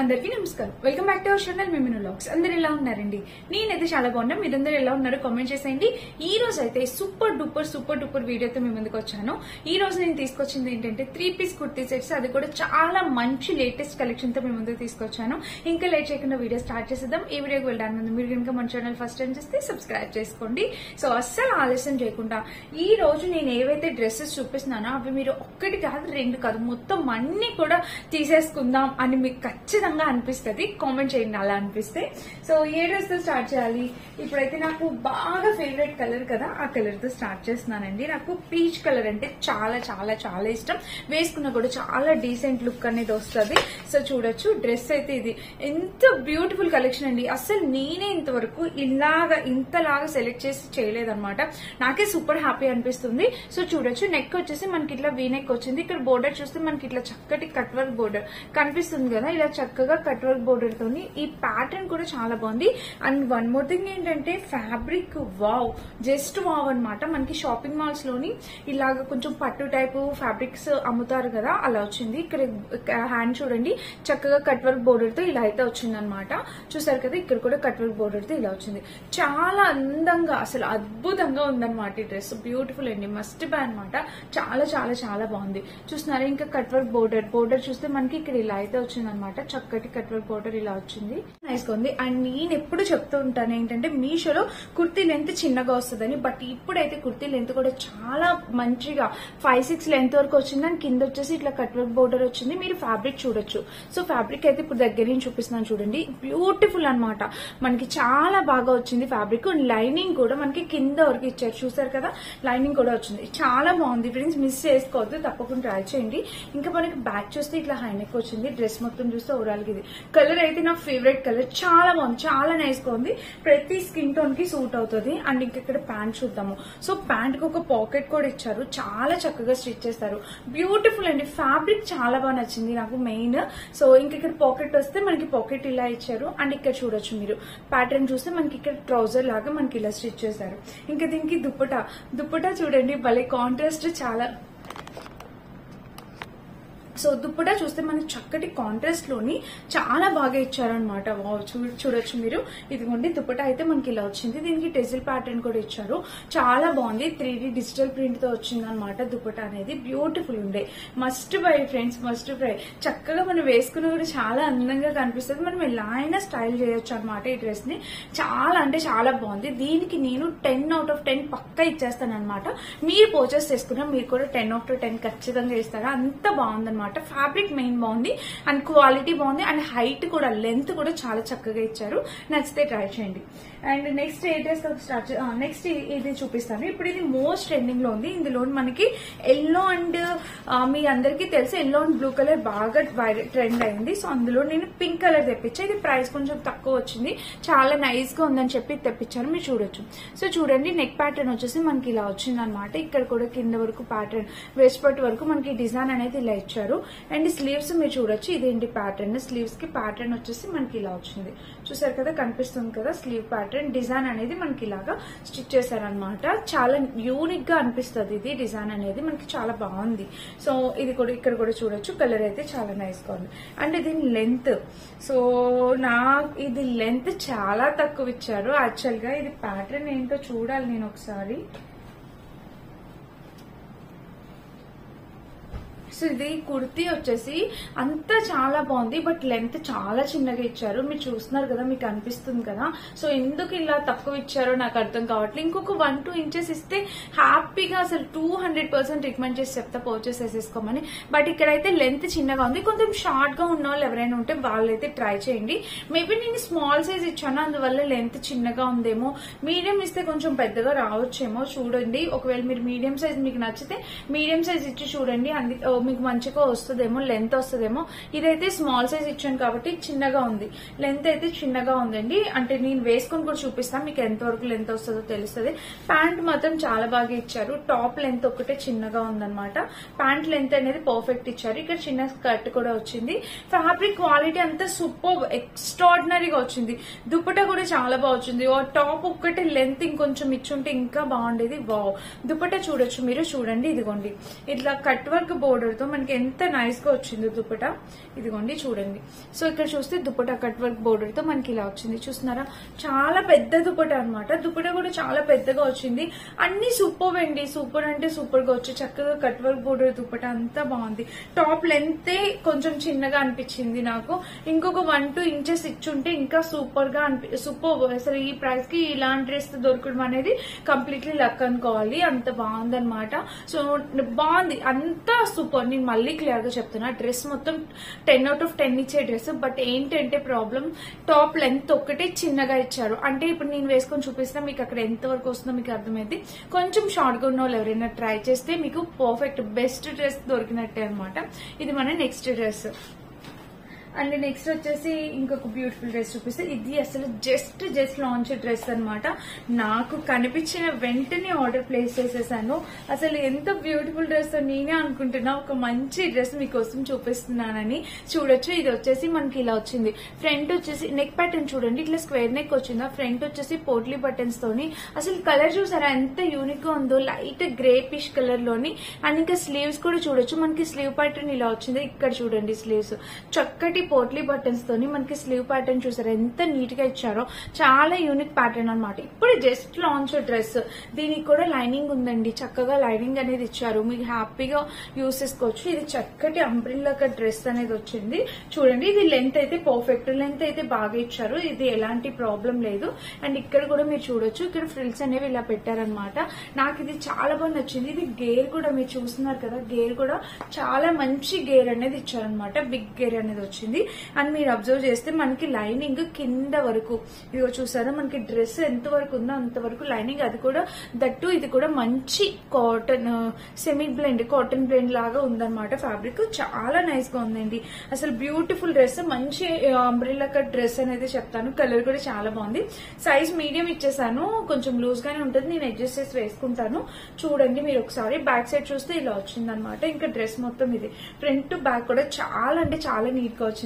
అందరికీ నమస్కారం. Welcome back to our channel మిమిను వ్లాగ్స్. అందరు ఎలా ఉన్నారండి? నేనైతే చాలా బాగున్నా. మీరందరూ ఎలా ఉన్నారో కామెంట్ చేసేయండి. ఈ రోజు అయితే సూపర్ డూపర్ వీడియోతో మీ ముందుకు వచ్చాను. ఈ రోజు నేను తీసుకొచ్చింది ఏంటంటే 3 పీస్ కుర్తీ సెట్స్, అది కూడా చాలా మంచి లేటెస్ట్ కలెక్షన్ తో మీ ముందుకు తీసుకొచ్చాను. ఇంకా లేట్ చేయకుండా వీడియో స్టార్ట్ చేసేద్దాం. ఈ వీడియోకి వెళ్ళడానికి ముందు మీరు కనుక మన ఛానల్ ఫస్ట్ టైం చేస్తే సబ్స్క్రైబ్ చేసుకోండి. సో అస్సలు ఆలస్యం చేయకుండా ఈ రోజు నేను ఏవైతే డ్రెస్సెస్ చూపిస్తున్నానో అవి మీరు ఒక్కటి కాదు, 2 కాదు, మొత్తం అన్ని కూడా తీసేసుకుందాం అని మీకు ఖచ్చితంగా అనిపిస్తుంది. కామెంట్ చేయండి అలా అనిపిస్తే. సో ఏ డ్రెస్ తో స్టార్ట్ చేయాలి? ఇప్పుడైతే నాకు బాగా ఫేవరెట్ కలర్ కదా, ఆ కలర్ తో స్టార్ట్ చేస్తున్నానండి. నాకు పీచ్ కలర్ అంటే చాలా చాలా చాలా ఇష్టం. వేసుకున్నా కూడా చాలా డీసెంట్ లుక్ అనేది వస్తుంది. సో చూడొచ్చు, డ్రెస్ అయితే ఇది ఎంత బ్యూటిఫుల్ కలెక్షన్ అండి. అసలు నేనే ఇంతవరకు ఇంతలాగా సెలెక్ట్ చేసి చేయలేదన్నమాట. నాకే సూపర్ హ్యాపీ అనిపిస్తుంది. సో చూడొచ్చు, నెక్ వచ్చేసి మనకి ఇట్లా వీ నెక్ వచ్చింది. ఇక్కడ బోర్డర్ చూస్తే మనకి ఇట్లా చక్కటి కట్ వర్క్ బోర్డర్ కనిపిస్తుంది కదా, ఇలా చక్కగా కట్ వర్క్ బోర్డర్ తోని ఈ ప్యాటర్న్ కూడా చాలా బాగుంది. అండ్ వన్ మోర్ థింగ్ ఏంటంటే ఫ్యాబ్రిక్ వావ్, జస్ట్ వావ్ అన్నమాట. మనకి షాపింగ్ మాల్స్ లోని ఇలాగ కొంచెం పట్టు టైపు ఫ్యాబ్రిక్స్ అమ్ముతారు కదా, అలా వచ్చింది. ఇక్కడ హ్యాండ్ చూడండి, చక్కగా కట్ వర్క్ బోర్డర్ తో ఇలా అయితే వచ్చింది అనమాట. చూసారు కదా, ఇక్కడ కూడా కట్ వర్క్ బోర్డర్ తో ఇలా వచ్చింది. చాలా అందంగా, అసలు అద్భుతంగా ఉందన్నమాట ఈ డ్రెస్. బ్యూటిఫుల్ అండి, మస్ట్ బై అనమాట. చాలా చాలా చాలా బాగుంది. చూస్తున్నారా, ఇంకా కట్ వర్క్ బోర్డర్ చూస్తే మనకి ఇక్కడ ఇలా అయితే వచ్చింది అనమాట. చక్కటి కట్ వర్క్ బోర్డర్ ఇలా వచ్చింది, నైస్ గా ఉంది. అండ్ నేను ఎప్పుడు చెప్తూ ఉంటాను ఏంటంటే మీషోలో కుర్తీ లెంత్ చిన్నగా వస్తుందని, బట్ ఇప్పుడైతే కుర్తీ లెంత్ కూడా చాలా మంచిగా 5-6 లెంత్ వరకు వచ్చింది. అండ్ కింద వచ్చేసి ఇట్లా కట్ వర్క్ బోర్డర్ వచ్చింది. మీరు ఫ్యాబ్రిక్ చూడొచ్చు. సో ఫ్యాబ్రిక్ అయితే ఇప్పుడు దగ్గర నుంచి చూపిస్తున్నాను చూడండి, బ్యూటిఫుల్ అనమాట. మనకి చాలా బాగా వచ్చింది ఫ్యాబ్రిక్. లైనింగ్ కూడా మనకి కింద వరకు ఇచ్చారు, చూసారు కదా, లైనింగ్ కూడా వచ్చింది. చాలా బాగుంది ఫ్రెండ్స్, మిస్ చేసుకోవద్దు, తప్పకుండా ట్రై చేయండి. ఇంకా మనకి బ్యాక్ చూస్తే ఇట్లా హైనెక్ వచ్చింది. డ్రెస్ మొత్తం చూస్తే ఓవరాల్ గా ఇది కలర్ అయితే నా ఫేవరెట్ కలర్. చాలా బాగుంది, చాలా నైస్ గా ఉంది. ప్రతి స్కిన్ టోన్ కి సూట్ అవుతుంది. అండ్ ఇంక ఇక్కడ ప్యాంట్ చూద్దాము. సో ప్యాంట్ కి ఒక పాకెట్ కూడా ఇచ్చారు, చాలా చక్కగా స్టిచ్ చేస్తారు. బ్యూటిఫుల్ అండి, ఫ్యాబ్రిక్ చాలా బాగా నచ్చింది నాకు మెయిన్. సో ఇంక ఇక్కడ పాకెట్ వస్తే మనకి పాకెట్ ఇలా ఇచ్చారు. అండ్ ఇక్కడ చూడొచ్చు మీరు ప్యాటర్న్ చూస్తే మనకి ఇక్కడ ట్రౌజర్ లాగా మనకి ఇలా స్టిచ్ చేశారు. ఇంకా దీనికి దుప్పటా చూడండి, భలే కాంట్రాస్ట్. చాలా సో దుప్పటా చూస్తే మనకి చక్కటి కాంట్రాస్ట్ లోని చాలా బాగా ఇచ్చారనమాట. చూడొచ్చు మీరు, ఇదిగోండి దుప్పటా అయితే మనకి ఇలా వచ్చింది. దీనికి టెజిల్ ప్యాటర్న్ కూడా ఇచ్చారు, చాలా బాగుంది. 3D డిజిటల్ ప్రింట్ తో వచ్చింది అనమాట దుప్పటా అనేది. బ్యూటిఫుల్ ఉండే, must bye friends, must by. చక్కగా మనం వేసుకున్న కూడా చాలా అందంగా కనిపిస్తుంది. మనం ఎలా అయినా స్టైల్ చేయొచ్చు అనమాట ఈ డ్రెస్ ని. చాలా అంటే చాలా బాగుంది. దీనికి నేను 10 out of 10 పక్కా ఇచ్చేస్తాను అనమాట. మీరు పర్చేస్ చేసుకున్నా మీరు కూడా 10 out of 10 ఖచ్చితంగా ఇస్తారా, అంత బాగుందన్నమాట. ఫ్యాబ్రిక్ మెయిన్ బాగుంది, అండ్ క్వాలిటీ బాగుంది, అండ్ హైట్ కూడా, లెంత్ కూడా చాలా చక్కగా ఇచ్చారు. నచ్చితే ట్రై చేయండి. And next A dress start, next ఇది చూపిస్తాను. ఇప్పుడు ఇది మోస్ట్ ట్రెండింగ్ లో ఉంది. ఇందులో మనకి ఎల్లో అండ్ మీ అందరికీ తెలుసు ఎల్లో అండ్ బ్లూ కలర్ బాగా ట్రెండ్ అయింది. సో అందులో నేను పింక్ కలర్ తెప్పించా. ఇది ప్రైస్ కొంచెం తక్కువ వచ్చింది, చాలా నైస్ గా ఉందని చెప్పి తెప్పించాను. మీరు చూడొచ్చు. సో చూడండి, నెక్ ప్యాటర్న్ వచ్చేసి మనకి ఇలా వచ్చింది అనమాట. ఇక్కడ కూడా కింద వరకు ప్యాటర్న్, వేస్ట్ పట్టు వరకు మనకి డిజైన్ అనేది ఇలా ఇచ్చారు. అండ్ స్లీవ్స్ మీరు చూడొచ్చు, ఇదేంటి ప్యాటర్న్. స్లీవ్స్ కి ప్యాటర్న్ వచ్చేసి మనకి ఇలా వచ్చింది, చూసారు కదా, కనిపిస్తుంది కదా స్లీవ్ ప్యాటర్న్. డిజైన్ అనేది మనకి ఇలాగా స్టిచ్ చేశారనమాట. చాలా యూనిక్ గా అనిపిస్తుంది ఇది డిజైన్ అనేది, మనకి చాలా బాగుంది. సో ఇది కూడా, ఇక్కడ కూడా చూడొచ్చు, కలర్ అయితే చాలా నైస్ గా ఉంది. అండ్ దీని లెంత్, సో ఇది లెంత్ చాలా తక్కువ ఇచ్చారు. యాక్చువల్ గా ఇది ప్యాటర్న్ ఏంటో చూడాలి నేను ఒకసారి. సో ఇది కుర్తీ వచ్చేసి అంతా చాలా బాగుంది, బట్ లెంత్ చాలా చిన్నగా ఇచ్చారు. మీరు చూస్తున్నారు కదా, మీకు అనిపిస్తుంది కదా. సో ఎందుకు ఇలా తక్కువ ఇచ్చారో నాకు అర్థం కావట్లేదు. ఇంకొక 1-2 ఇంచెస్ ఇస్తే హ్యాపీగా అసలు 200% రికమెండ్ చేసి చెప్తా పర్చేస్ చేసేసుకోమని. బట్ ఇక్కడైతే లెంత్ చిన్నగా ఉంది. కొంచెం షార్ట్ గా ఉన్న వాళ్ళు ఎవరైనా ఉంటే వాళ్ళైతే ట్రై చేయండి. మేబీ నేను స్మాల్ సైజ్ ఇచ్చాను, అందువల్ల లెంత్ చిన్నగా ఉందేమో. మీడియం ఇస్తే కొంచెం పెద్దగా రావచ్చేమో, చూడండి. ఒకవేళ మీరు మీడియం సైజ్ మీకు నచ్చితే మీడియం సైజ్ ఇచ్చి చూడండి, మీకు మంచిగా వస్తుందేమో, లెంత్ వస్తుందేమో. ఇదైతే స్మాల్ సైజ్ ఇచ్చాను కాబట్టి చిన్నగా ఉంది, లెంత్ అయితే చిన్నగా ఉందండి. అంటే నేను వేసుకొని కూడా చూపిస్తాను మీకు ఎంతవరకు లెంత్ వస్తుందో తెలుస్తుంది. ప్యాంట్ మాత్రం చాలా బాగా ఇచ్చారు. టాప్ లెంత్ ఒకటే చిన్నగా ఉందన్నమాట. ప్యాంట్ లెంత్ అనేది పర్ఫెక్ట్ ఇచ్చారు. ఇక్కడ చిన్న స్కర్ట్ కూడా వచ్చింది. ఫ్యాబ్రిక్ క్వాలిటీ అంతా సూపర్ ఎక్స్ట్రాడినరీగా వచ్చింది. దుపట్టా కూడా చాలా బాగా వచ్చింది. టాప్ ఒక్కటే లెంత్ ఇంకొంచెం ఇచ్చుంటే ఇంకా బాగుండేది. వావ్, దుపట్టా చూడొచ్చు మీరు, చూడండి, ఇదిగోండి ఇట్లా కట్ వర్క్ బోర్డర్ తో మనకి ఎంత నైస్ గా వచ్చిందో దుపట్టా. ఇదిగోండి చూడండి. సో ఇక్కడ చూస్తే దుపట్టా కట్ వర్క్ బోర్డర్ తో మనకి ఇలా వచ్చింది. చూస్తున్నారా, చాలా పెద్ద దుపట్టా అనమాట. దుపట్టా కూడా చాలా పెద్దగా వచ్చింది. అన్ని సూపర్ అండి, సూపర్ అంటే సూపర్ గా వచ్చి చక్కగా కట్ వర్క్ బోర్డర్ దుపట్టా అంతా బాగుంది. టాప్ లెంత్ కొంచెం చిన్నగా అనిపించింది నాకు. ఇంకొక 1-2 ఇంచెస్ ఇచ్చుంటే ఇంకా సూపర్ గా సూపర్. అసలు ఈ ప్రైస్ కి ఇలాంటి డ్రెస్ దొరకడం అనేది కంప్లీట్లీ లక్ అనుకోవాలి. అంత బాగుందన్నమాట. సో బాగుంది, అంతా సూపర్. నేను మళ్ళీ క్లియర్ గా చెప్తున్నా, డ్రెస్ మొత్తం 10/10 ఇచ్చే డ్రెస్. బట్ ఏంటంటే ప్రాబ్లం, టాప్ లెంత్ ఒక్కటే చిన్నగా ఇచ్చారు. అంటే ఇప్పుడు నేను వేసుకొని చూపిస్తా మీకు అక్కడ ఎంత వరకు వస్తుందో మీకు అర్థమైంది. కొంచెం షార్ట్ గా ఉన్న వాళ్ళు ఎవరైనా ట్రై చేస్తే మీకు పర్ఫెక్ట్ బెస్ట్ డ్రెస్ దొరికినట్టే అనమాట. ఇది మన నెక్స్ట్ డ్రెస్. అండ్ నెక్స్ట్ వచ్చేసి ఇంకొక బ్యూటిఫుల్ డ్రెస్ చూపిస్తే, ఇది అసలు జస్ట్ లాంచ్ డ్రెస్ అనమాట. నాకు కనిపించిన వెంటనే ఆర్డర్ ప్లేస్ చేసేసాను. అసలు ఎంత బ్యూటిఫుల్ డ్రెస్ నేనే అనుకుంటున్నా. ఒక మంచి డ్రెస్ మీకోసం చూపిస్తున్నానని. చూడొచ్చు, ఇది వచ్చేసి మనకి ఇలా వచ్చింది. ఫ్రంట్ వచ్చేసి నెక్ ప్యాటర్న్ చూడండి, ఇట్లా స్క్వేర్ నెక్ వచ్చిందా. ఫ్రంట్ వచ్చేసి పోట్లీ బటన్స్ తోని. అసలు కలర్ చూసారా ఎంత యూనిక్ గా ఉందో, లైట్ గ్రేపిష్ కలర్ లోని. అండ్ ఇంకా స్లీవ్స్ కూడా చూడొచ్చు, మనకి స్లీవ్ ప్యాటర్న్ ఇలా వచ్చింది. ఇక్కడ చూడండి స్లీవ్స్ చక్కటి పోట్లీ బటన్స్ తోని మనకి స్లీవ్ ప్యాటర్న్ చూసారు ఎంత నీట్ గా ఇచ్చారో. చాలా యూనిక్ ప్యాటర్న్ అనమాట. ఇప్పుడు జస్ట్ లాంచ్ డ్రెస్. దీనికి కూడా లైనింగ్ ఉందండి, చక్కగా లైనింగ్ అనేది ఇచ్చారు. మీకు హ్యాపీగా యూస్ చేసుకోవచ్చు. ఇది చక్కటి అంబ్రిల్లా కట్ డ్రెస్ అనేది వచ్చింది. చూడండి, ఇది లెంత్ అయితే పర్ఫెక్ట్ లెంత్ అయితే బాగా ఇచ్చారు. ఇది ఎలాంటి ప్రాబ్లం లేదు. అండ్ ఇక్కడ కూడా మీరు చూడొచ్చు, ఇక్కడ ఫ్రిల్స్ అనేవి ఇలా పెట్టారనమాట. నాకు ఇది చాలా బాగా నచ్చింది. ఇది గేర్ కూడా మీరు చూస్తున్నారు కదా, గేర్ కూడా చాలా మంచి గేర్ అనేది ఇచ్చారనమాట. బిగ్ గేర్ అనేది వచ్చింది. అండ్ మీరు అబ్జర్వ్ చేస్తే మనకి లైనింగ్ కింద వరకు, ఇదిగో చూసారా మనకి డ్రెస్ ఎంత వరకు ఉందో అంతవరకు లైనింగ్. అది కూడా దట్టు ఇది కూడా మంచి cotton semi blend, cotton blend లాగా ఉందన్నమాట. ఫ్యాబ్రిక్ చాలా నైస్ గా ఉందండి. అసలు బ్యూటిఫుల్ డ్రెస్, మంచి అంబ్రెల్లా కట్ డ్రెస్ అనేది చెప్తాను. కలర్ కూడా చాలా బాగుంది. సైజ్ మీడియం ఇచ్చేసాను, కొంచెం లూజ్ గానే ఉంటుంది. నేను అడ్జస్ట్ చేసి వేసుకుంటాను. చూడండి మీరు ఒకసారి బ్యాక్ సైడ్ చూస్తే ఇలా వచ్చింది అనమాట. ఇంకా డ్రెస్ మొత్తం ఇది ఫ్రంట్ టు బ్యాక్ కూడా చాలా అంటే చాలా నీట్ గా వచ్చింది.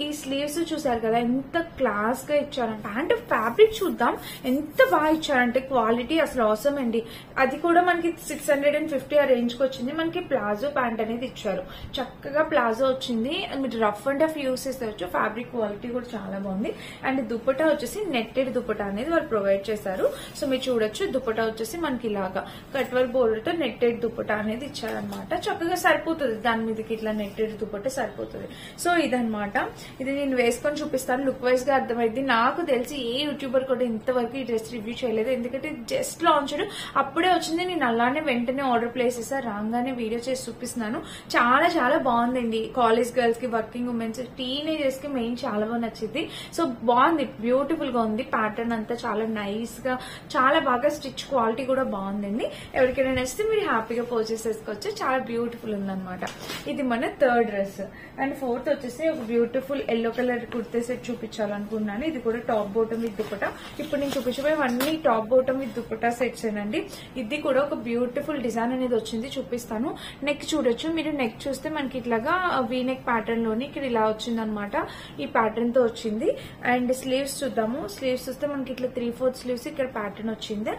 ఈ స్లీవ్స్ చూసారు కదా ఎంత క్లాస్ గా ఇచ్చారంట. అంటే ఫ్యాబ్రిక్ చూద్దాం ఎంత బాగా ఇచ్చారంటే, క్వాలిటీ అసలు అవసరం అండి. అది కూడా మనకి 650 ఆ రేంజ్ కి వచ్చింది. మనకి ప్లాజో ప్యాంట్ అనేది ఇచ్చారు. చక్కగా ప్లాజో వచ్చింది. మీరు రఫ్ అండ్ టఫ్ యూస్ చేసేవచ్చు. ఫ్యాబ్రిక్ క్వాలిటీ కూడా చాలా బాగుంది. అండ్ దుపట్టా వచ్చేసి నెట్టెడ్ దుపట్టా అనేది వాళ్ళు ప్రొవైడ్ చేశారు. సో మీరు చూడొచ్చు, దుపట్టా వచ్చేసి మనకి ఇలాగా కట్ వర్క్ బోర్డర్ తో నెట్టెడ్ దుపట్టా అనేది ఇచ్చారనమాట. చక్కగా సరిపోతుంది, దాని మీదకి ఇట్లా నెట్టెడ్ దుపట్టా సరిపోతుంది. సో ఇదనమాట. ఇది నేను వేసుకొని చూపిస్తాను, లుక్ వైజ్ గా అర్థమైంది. నాకు తెలిసి ఏ యూట్యూబర్ కూడా ఇంతవరకు ఈ డ్రెస్ రివ్యూ చేయలేదు. ఎందుకంటే జస్ట్ లాంచ్డ్ అప్పుడే వచ్చింది. నేను అలానే వెంటనే ఆర్డర్ ప్లేస్ చేసా, రాగానే వీడియో చేసి చూపిస్తున్నాను. చాలా చాలా బాగుందండి. కాలేజ్ గర్ల్స్ కి, వర్కింగ్ ఉమెన్స్, టీనేజర్స్ కి మెయిన్ చాలా బాగా నచ్చింది. సో బాగుంది, బ్యూటిఫుల్ గా ఉంది. ప్యాటర్న్ అంతా చాలా నైస్ గా, చాలా బాగా స్టిచ్ క్వాలిటీ కూడా బాగుందండి. ఎవరికైనా నచ్చితే మీరు హ్యాపీగా పర్చేస్ చేసుకోవచ్చు. చాలా బ్యూటిఫుల్ ఉందన్నమాట. ఇది మన థర్డ్ డ్రెస్. అండ్ ఫోర్త్ వచ్చేసి ఒక beautiful yellow colour kurta set చూపించాలనుకున్నాను. ఇది కూడా టాప్ బోటం విత్ దుపట్టా. ఇప్పుడు నేను చూపించబోయేవన్నీ top bottom with dupatta sets ఏనండి. ఇది కూడా ఒక బ్యూటిఫుల్ డిజైన్ అనేది వచ్చింది, చూపిస్తాను. నెక్ చూడొచ్చు, మీరు నెక్ చూస్తే మనకి ఇట్లాగా వీ నెక్ ప్యాటర్న్ లోని ఇక్కడ ఇలా వచ్చింది అనమాట. ఈ ప్యాటర్న్ తో వచ్చింది. అండ్ స్లీవ్స్ చూద్దాము. స్లీవ్స్ చూస్తే మనకి ఇట్లా 3/4 స్లీవ్స్ ఇక్కడ ప్యాటర్న్ వచ్చింది.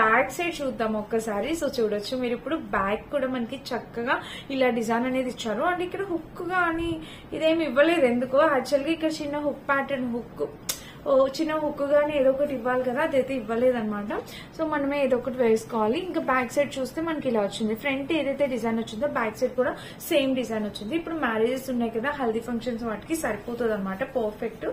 బ్యాక్ సైడ్ చూద్దాము ఒక్కసారి. సో చూడొచ్చు మీరు ఇప్పుడు బ్యాక్ కూడా మనకి చక్కగా ఇలా డిజైన్ అనేది ఇచ్చారు. అండ్ ఇక్కడ హుక్ గా అని ఇదేమి ఇవ్వలేదు ఎందుకో. యాక్చువల్ గా ఇక్కడ చిన్న హుక్ ప్యాటర్న్, చిన్న హుక్ గానీ ఏదో ఒకటి ఇవ్వాలి కదా, అదైతే ఇవ్వలేదన్నమాట. సో మనమే ఏదో ఒకటి వేసుకోవాలి. ఇంకా బ్యాక్ సైడ్ చూస్తే మనకి ఇలా వచ్చింది. ఫ్రంట్ ఏదైతే డిజైన్ వచ్చిందో బ్యాక్ సైడ్ కూడా సేమ్ డిజైన్ వచ్చింది. ఇప్పుడు మ్యారేజెస్ ఉన్నాయి కదా, హల్దీ ఫంక్షన్స్ వాటికి సరిపోతుంది అనమాట, పర్ఫెక్ట్.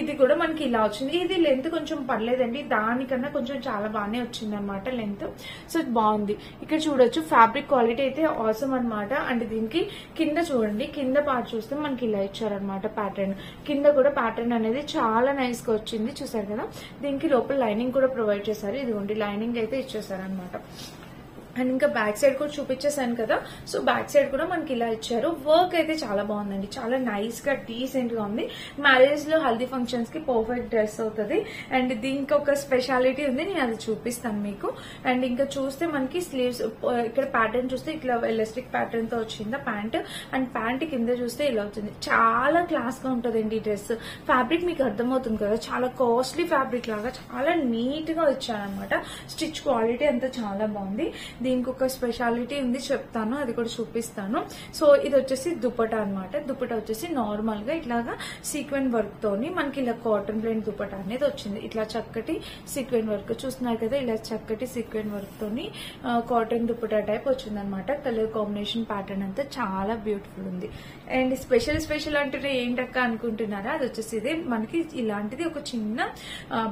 ఇది కూడా మనకి ఇలా వచ్చింది. ఇది లెంత్ కొంచెం పర్లేదండి, దానికన్నా కొంచెం చాలా బాగానే వచ్చింది అనమాట లెంత్. సో బాగుంది. ఇక్కడ చూడొచ్చు ఫ్యాబ్రిక్ క్వాలిటీ అయితే ఆసమ్ అనమాట. అండ్ దీనికి కింద చూడండి, కింద పార్ట్ చూస్తే మనకి ఇలా ఇచ్చారనమాట ప్యాటర్న్. కింద కూడా ప్యాటర్న్ అనేది చాలా నైస్ గా వచ్చింది, చూసారు కదా. దీనికి లోపల లైనింగ్ కూడా ప్రొవైడ్ చేశారు. ఇదిగోండి లైనింగ్ అయితే ఇచ్చేసారనమాట. అండ్ ఇంకా బ్యాక్ సైడ్ కూడా చూపించేసాను కదా. సో బ్యాక్ సైడ్ కూడా మనకి ఇలా ఇచ్చారు. వర్క్ అయితే చాలా బాగుందండి, చాలా నైస్ గా డీసెంట్ గా ఉంది. మ్యారేజ్ లో హల్దీ ఫంక్షన్స్ కి పర్ఫెక్ట్ డ్రెస్ అవుతుంది. అండ్ దీనికి ఒక స్పెషాలిటీ ఉంది, నేను అది చూపిస్తాను మీకు. అండ్ ఇంకా చూస్తే మనకి స్లీవ్స్ ఇక్కడ ప్యాటర్న్ చూస్తే ఇట్లా ఎలాస్టిక్ ప్యాటర్న్ తో వచ్చింది ప్యాంట్. అండ్ ప్యాంట్ కింద చూస్తే ఇలా వచ్చింది. చాలా క్లాస్ గా ఉంటుందండి ఈ డ్రెస్. ఫ్యాబ్రిక్ మీకు అర్థమవుతుంది కదా, చాలా కాస్ట్లీ ఫ్యాబ్రిక్ లాగా చాలా నీట్ గా ఇచ్చారనమాట. స్టిచ్ క్వాలిటీ అంతా చాలా బాగుంది. దీనికి ఒక స్పెషాలిటీ ఉంది, చెప్తాను, అది కూడా చూపిస్తాను. సో ఇది వచ్చేసి దుపట్టా అన్నమాట. దుపట్టా వచ్చేసి నార్మల్ గా ఇట్లాగా సీక్వెన్ వర్క్ తోని మనకి ఇలా కాటన్ ప్లెయిన్ దుపట్టా అనేది వచ్చింది. ఇట్లా చక్కటి సీక్వెన్ వర్క్ చూస్తున్నారు కదా, ఇలా చక్కటి సీక్వెన్ వర్క్ తోని కాటన్ దుపట్టా టైప్ వచ్చింది అనమాట. కలర్ కాంబినేషన్ ప్యాటర్న్ అంతా చాలా బ్యూటిఫుల్ ఉంది. అండ్ స్పెషల్ అంటే ఏంటక్క అనుకుంటున్నారా, అది వచ్చేసి ఇదే మనకి ఇలాంటిది ఒక చిన్న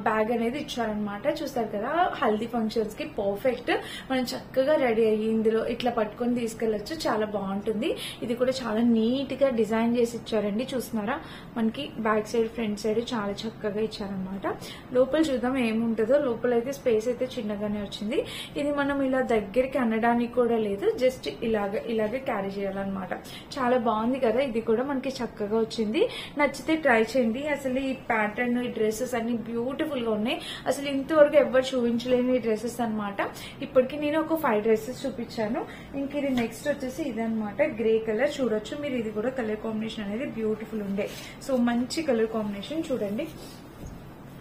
బ్యాగ్ అనేది ఇచ్చారనమాట. చూస్తారు కదా, హల్దీ ఫంక్షన్స్ కి పర్ఫెక్ట్. మనం చక్కగా రెడీ అయ్యి ఇందులో ఇట్లా పట్టుకొని తీసుకెళ్లొచ్చు, చాలా బాగుంటుంది. ఇది కూడా చాలా నీట్ గా డిజైన్ చేసి ఇచ్చారండి. చూస్తున్నారా, మనకి బ్యాక్ సైడ్ ఫ్రంట్ సైడ్ చాలా చక్కగా ఇచ్చారనమాట. లోపల చూద్దాం ఏముంటుందో. లోపల అయితే స్పేస్ అయితే చిన్నగానే వచ్చింది. ఇది మనం ఇలా దగ్గరికి అనడానికి కూడా లేదు, జస్ట్ ఇలాగే క్యారీ చేయాలన్నమాట. చాలా బాగుంది కదా, ఇది కూడా మనకి చక్కగా వచ్చింది. నచ్చితే ట్రై చేయండి. అసలు ఈ ప్యాటర్న్, ఈ డ్రెస్సెస్ అన్ని బ్యూటిఫుల్ గా ఉన్నాయి. అసలు ఇంతవరకు ఎవరు చూపించలేని డ్రెస్సెస్ అనమాట. ఇప్పటికి నేను ఒక 5 డ్రెస్సెస్ చూపించాను. ఇంక ఇది నెక్స్ట్ వచ్చేసి ఇదనమాట, గ్రే కలర్. చూడొచ్చు మీరు, ఇది కూడా కలర్ కాంబినేషన్ అనేది బ్యూటిఫుల్ ఉండే. సో మంచి కలర్ కాంబినేషన్ చూడండి.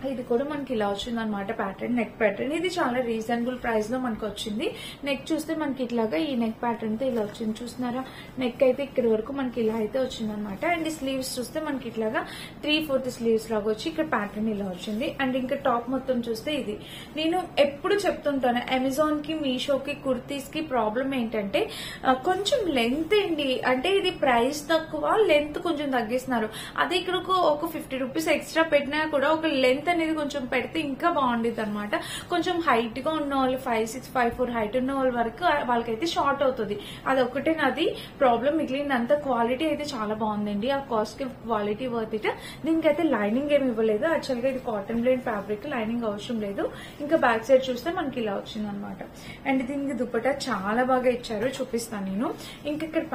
ఇది కూడా మనకి ఇలా వచ్చింది అనమాట ప్యాటర్న్, నెక్ ప్యాటర్న్. ఇది చాలా రీజనబుల్ ప్రైస్ లో మనకు వచ్చింది. నెక్ చూస్తే మనకి ఇట్లాగా ఈ నెక్ ప్యాటర్న్ తో ఇలా వచ్చింది. చూస్తున్నారా, నెక్ అయితే ఇక్కడి వరకు మనకి ఇలా అయితే వచ్చింది అనమాట. అండ్ స్లీవ్స్ చూస్తే మనకి ఇట్లాగా 3/4 స్లీవ్స్ లాగా వచ్చి ఇక్కడ ప్యాటర్న్ ఇలా వచ్చింది. అండ్ ఇంకా టాప్ మొత్తం చూస్తే ఇది. నేను ఎప్పుడు చెప్తుంటాను, అమెజాన్ కి, మీషోకి, కుర్తీస్ కి ప్రాబ్లం ఏంటంటే కొంచెం లెంత్ అండి. అంటే ఇది ప్రైస్ తక్కువ, లెంత్ కొంచెం తగ్గిస్తున్నారు. అదే ఇక్కడ ఒక 50 రూపీస్ ఎక్స్ట్రా పెట్టినా కూడా ఒక లెంత్ అనేది కొంచెం పెడితే ఇంకా బాగుండేది అనమాట. కొంచెం హైట్ గా ఉన్న వాళ్ళు 5'6", 5'4" హైట్ ఉన్న వాళ్ళ వరకు వాళ్ళకైతే షార్ట్ అవుతుంది. అదొక్కటే నాది ప్రాబ్లం. మిగిలినంత క్వాలిటీ అయితే చాలా బాగుందండి. ఆ కాస్ట్ కి క్వాలిటీ వర్త్ ఇట్. దీనికైతే లైనింగ్ ఏమి ఇవ్వలేదు. యాక్చువల్ గా ఇది కాటన్ బ్లెండ్ ఫ్యాబ్రిక్, లైనింగ్ అవసరం లేదు. ఇంకా బ్యాక్ సైడ్ చూస్తే మనకి ఇలా వచ్చింది అనమాట. అండ్ దీనికి దుపట్టా చాలా బాగా ఇచ్చారు, చూపిస్తాను నేను. ఇంకా ఇక్కడ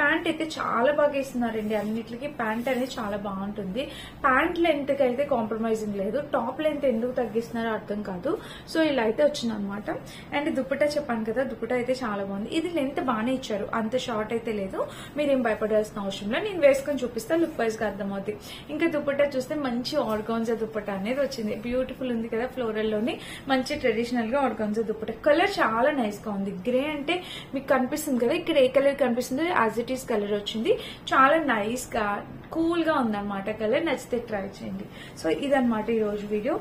ప్యాంట్ అయితే చాలా బాగా ఇస్తున్నారండి. అన్నిటికీ ప్యాంట్ అనేది చాలా బాగుంటుంది. ప్యాంట్ లెంత్ కి అయితే కాంప్రమైజింగ్ లేదు. టాప్ లెంత్ ఎందుకు తగ్గిస్తున్నారో అర్థం కాదు. సో ఇలా అయితే వచ్చింది అనమాట. అండ్ దుపట్టా చెప్పాను కదా, దుపట్టా అయితే చాలా బాగుంది. ఇది లెంత్ బాగానే ఇచ్చారు, అంత షార్ట్ అయితే లేదు. మీరేం భయపడాల్సిన అవసరం లేదు. నేను వేసుకొని చూపిస్తా, లుక్ వైజ్ గా అర్థమవుతుంది. ఇంకా దుపట్టా చూస్తే మంచి ఆర్గాన్జా దుపట్టా అనేది వచ్చింది. బ్యూటిఫుల్ ఉంది కదా, ఫ్లోరల్ లోని మంచి ట్రెడిషనల్ గా ఆర్గాన్జా దుపట్టా. కలర్ చాలా నైస్ గా ఉంది. గ్రే అంటే మీకు కనిపిస్తుంది కదా, ఇక్కడ ఏ కలర్ కనిపిస్తుంది, యాజ్ ఇట్ ఈస్ కలర్ వచ్చింది. చాలా నైస్ గా కూల్ గా ఉందన్నమాట కలర్. నచ్చితే ట్రై చేయండి. సో ఇదన్నమాట ఈ రోజు వీడియో.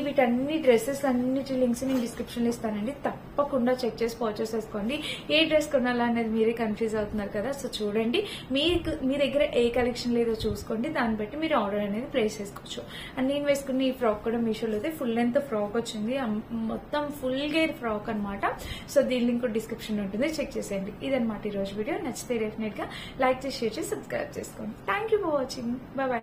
వీటన్ని డ్రెస్సెస్ అన్నిటి లింక్స్ నేను డిస్క్రిప్షన్ లో ఇస్తానండి. తప్పకుండా చెక్ చేసి పర్చేస్ చేసుకోండి. ఏ డ్రెస్ కొనాలా అనేది మీరే కన్ఫ్యూజ్ అవుతున్నారు కదా, సో చూడండి. మీ దగ్గర ఏ కలెక్షన్ లేదో చూసుకోండి, దాన్ని బట్టి మీరు ఆర్డర్ అనేది ప్లేస్ చేసుకోవచ్చు. అండ్ నేను వేసుకున్న ఈ ఫ్రాక్ కూడా మీషోలో అయితే ఫుల్ లెంత్ ఫ్రాక్ వచ్చింది. మొత్తం ఫుల్ గేర్ ఫ్రాక్ అనమాట. సో దీని లింక్ డిస్క్రిప్షన్ ఉంటుంది, చెక్ చేసేయండి. ఇదన్నమాట ఈ రోజు వీడియో. నచ్చితే డెఫినెట్ గా లైక్ చేసి, షేర్ చేసి, సబ్స్క్రైబ్ చేసుకోండి. Thank you for watching. By by.